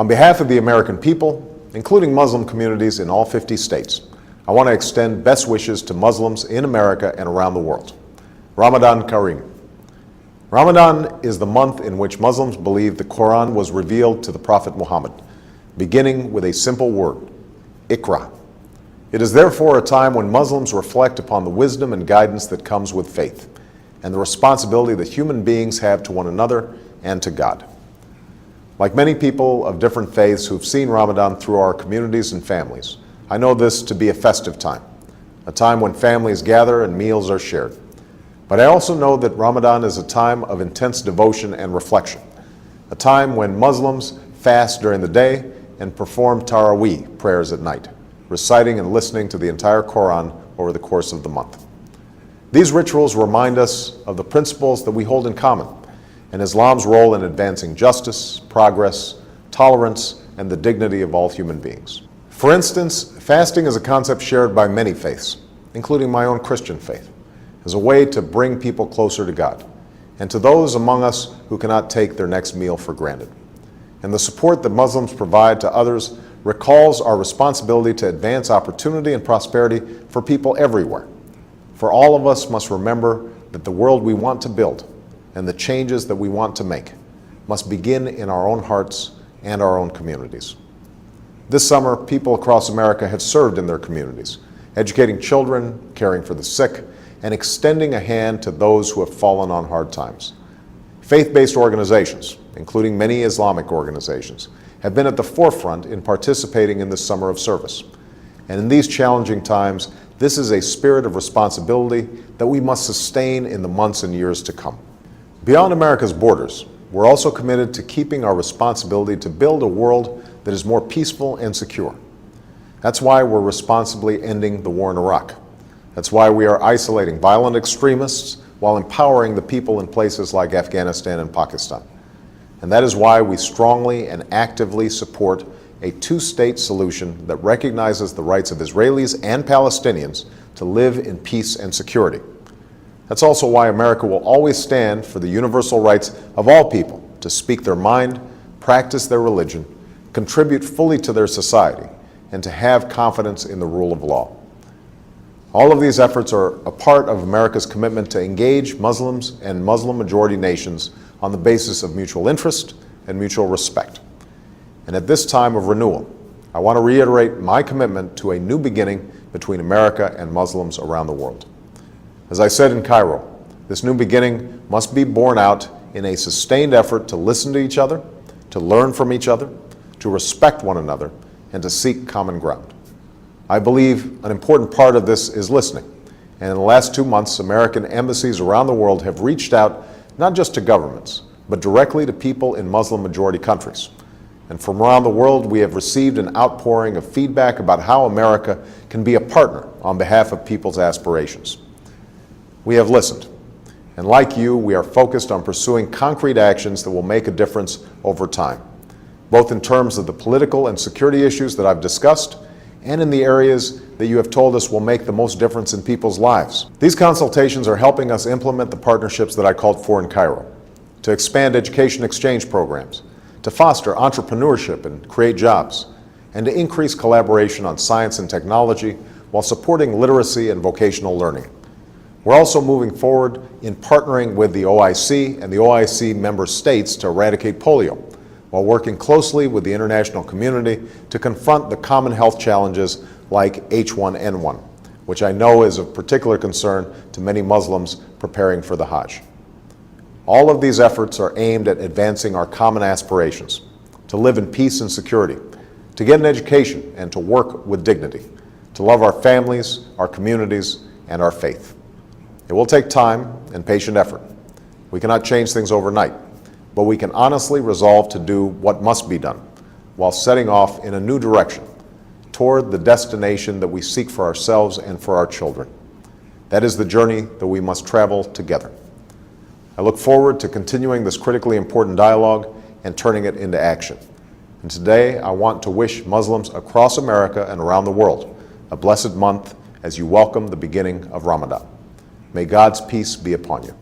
On behalf of the American people, including Muslim communities in all 50 states, I want to extend best wishes to Muslims in America and around the world. Ramadan Kareem. Ramadan is the month in which Muslims believe the Quran was revealed to the Prophet Muhammad, beginning with a simple word, Iqra. It is therefore a time when Muslims reflect upon the wisdom and guidance that comes with faith, and the responsibility that human beings have to one another and to God. Like many people of different faiths who've seen Ramadan through our communities and families, I know this to be a festive time, a time when families gather and meals are shared. But I also know that Ramadan is a time of intense devotion and reflection, a time when Muslims fast during the day and perform Taraweeh prayers at night, reciting and listening to the entire Quran over the course of the month. These rituals remind us of the principles that we hold in common and Islam's role in advancing justice, progress, tolerance, and the dignity of all human beings. For instance, fasting is a concept shared by many faiths, including my own Christian faith, as a way to bring people closer to God and to those among us who cannot take their next meal for granted. And the support that Muslims provide to others recalls our responsibility to advance opportunity and prosperity for people everywhere. For all of us must remember that the world we want to build and the changes that we want to make must begin in our own hearts and our own communities. This summer, people across America have served in their communities, educating children, caring for the sick, and extending a hand to those who have fallen on hard times. Faith-based organizations, including many Islamic organizations, have been at the forefront in participating in this summer of service. And in these challenging times, this is a spirit of responsibility that we must sustain in the months and years to come. Beyond America's borders, we're also committed to keeping our responsibility to build a world that is more peaceful and secure. That's why we're responsibly ending the war in Iraq. That's why we are isolating violent extremists while empowering the people in places like Afghanistan and Pakistan. And that is why we strongly and actively support a two-state solution that recognizes the rights of Israelis and Palestinians to live in peace and security. That's also why America will always stand for the universal rights of all people to speak their mind, practice their religion, contribute fully to their society, and to have confidence in the rule of law. All of these efforts are a part of America's commitment to engage Muslims and Muslim-majority nations on the basis of mutual interest and mutual respect. And at this time of renewal, I want to reiterate my commitment to a new beginning between America and Muslims around the world. As I said in Cairo, this new beginning must be borne out in a sustained effort to listen to each other, to learn from each other, to respect one another, and to seek common ground. I believe an important part of this is listening. And in the last 2 months, American embassies around the world have reached out not just to governments, but directly to people in Muslim-majority countries. And from around the world, we have received an outpouring of feedback about how America can be a partner on behalf of people's aspirations. We have listened. And like you, we are focused on pursuing concrete actions that will make a difference over time, both in terms of the political and security issues that I've discussed, and in the areas that you have told us will make the most difference in people's lives. These consultations are helping us implement the partnerships that I called for in Cairo, to expand education exchange programs, to foster entrepreneurship and create jobs, and to increase collaboration on science and technology while supporting literacy and vocational learning. We're also moving forward in partnering with the OIC and the OIC member states to eradicate polio, while working closely with the international community to confront the common health challenges like H1N1, which I know is of particular concern to many Muslims preparing for the Hajj. All of these efforts are aimed at advancing our common aspirations, to live in peace and security, to get an education and to work with dignity, to love our families, our communities, and our faith. It will take time and patient effort. We cannot change things overnight, but we can honestly resolve to do what must be done while setting off in a new direction toward the destination that we seek for ourselves and for our children. That is the journey that we must travel together. I look forward to continuing this critically important dialogue and turning it into action. And today, I want to wish Muslims across America and around the world a blessed month as you welcome the beginning of Ramadan. May God's peace be upon you.